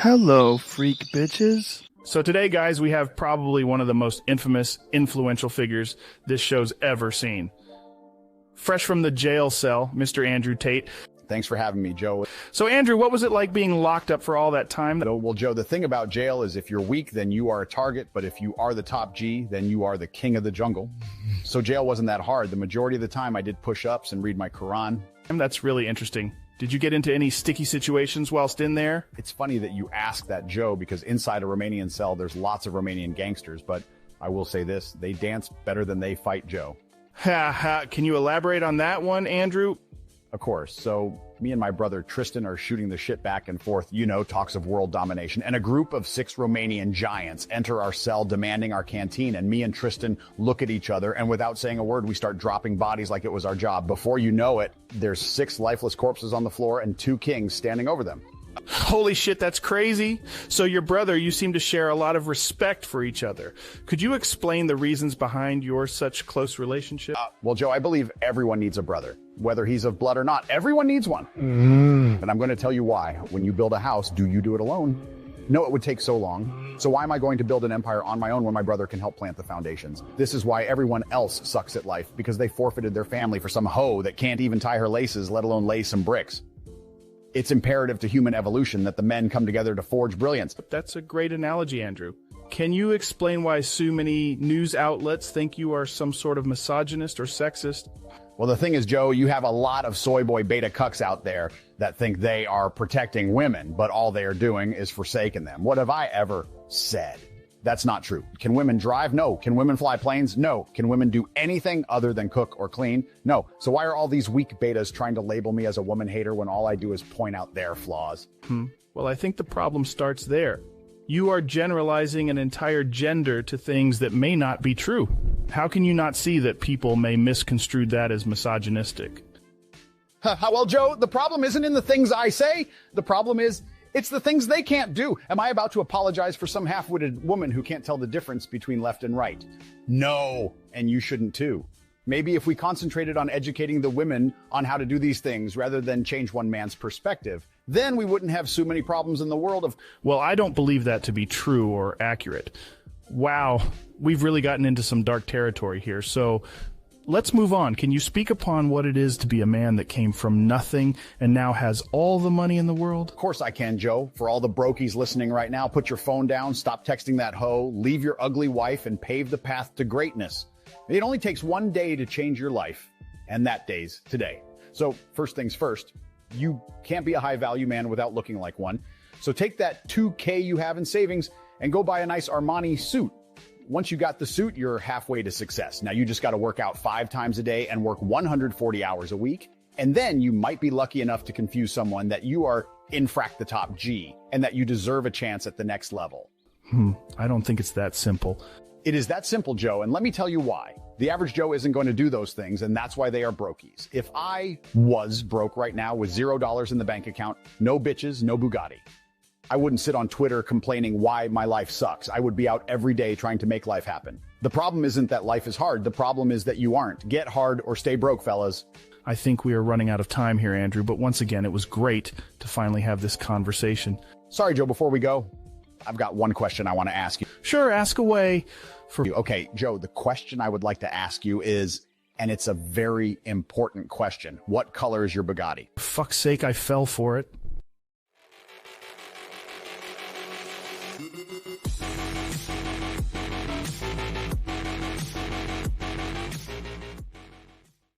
Hello, freak bitches. So today, guys, we have probably one of the most infamous, influential figures this show's ever seen. Fresh from the jail cell, Mr. Andrew Tate. Thanks for having me, Joe. So, Andrew, what was it like being locked up for all that time? Well, Joe, the thing about jail is if you're weak, then you are a target. But if you are the top G, then you are the king of the jungle. So jail wasn't that hard. The majority of the time I did push-ups and read my Quran. That's really interesting. Did you get into any sticky situations whilst in there? It's funny that you ask that, Joe, because inside a Romanian cell, there's lots of Romanian gangsters. But I will say this, they dance better than they fight, Joe. Ha ha. Can you elaborate on that one, Andrew? Of course. So me and my brother Tristan are shooting the shit back and forth, talks of world domination. And a group of 6 Romanian giants enter our cell demanding our canteen. And me and Tristan look at each other, and without saying a word, we start dropping bodies like it was our job. Before you know it, there's 6 lifeless corpses on the floor and 2 kings standing over them. Holy shit, that's crazy. So your brother, you seem to share a lot of respect for each other. Could you explain the reasons behind your such close relationship? Well, Joe, I believe everyone needs a brother. Whether he's of blood or not, everyone needs one. And I'm going to tell you why. When you build a house, do you do it alone? No, it would take so long. So why am I going to build an empire on my own when my brother can help plant the foundations? This is why everyone else sucks at life, because they forfeited their family for some hoe that can't even tie her laces, let alone lay some bricks. It's imperative to human evolution that the men come together to forge brilliance. That's a great analogy, Andrew. Can you explain why so many news outlets think you are some sort of misogynist or sexist? Well, the thing is, Joe, you have a lot of soy boy beta cucks out there that think they are protecting women, but all they are doing is forsaking them. What have I ever said? That's not true. Can women drive? No. Can women fly planes? No. Can women do anything other than cook or clean? No. So why are all these weak betas trying to label me as a woman hater when all I do is point out their flaws? Well, I think the problem starts there. You are generalizing an entire gender to things that may not be true. How can you not see that people may misconstrue that as misogynistic? Well, Joe, the problem isn't in the things I say. The problem is, it's the things they can't do. Am I about to apologize for some half-witted woman who can't tell the difference between left and right? No, and you shouldn't too. Maybe if we concentrated on educating the women on how to do these things rather than change one man's perspective, then we wouldn't have so many problems in the world of... Well, I don't believe that to be true or accurate. Wow, we've really gotten into some dark territory here, so... Let's move on. Can you speak upon what it is to be a man that came from nothing and now has all the money in the world? Of course I can, Joe. For all the brokies listening right now, put your phone down, stop texting that hoe, leave your ugly wife, and pave the path to greatness. It only takes one day to change your life, and that day's today. So first things first, you can't be a high-value man without looking like one. So take that $2K you have in savings and go buy a nice Armani suit. Once you got the suit, you're halfway to success. Now you just got to work out 5 times a day and work 140 hours a week. And then you might be lucky enough to confuse someone that you are in frack the top G and that you deserve a chance at the next level. I don't think it's that simple. It is that simple, Joe, and let me tell you why. The average Joe isn't going to do those things, and that's why they are brokies. If I was broke right now with $0 in the bank account, no bitches, no Bugatti, I wouldn't sit on Twitter complaining why my life sucks. I would be out every day trying to make life happen. The problem isn't that life is hard. The problem is that you aren't. Get hard or stay broke, fellas. I think we are running out of time here, Andrew, but once again, it was great to finally have this conversation. Sorry, Joe, before we go, I've got one question I want to ask you. Sure, ask away. Okay, Joe, the question I would like to ask you is, and it's a very important question, what color is your Bugatti? For fuck's sake, I fell for it.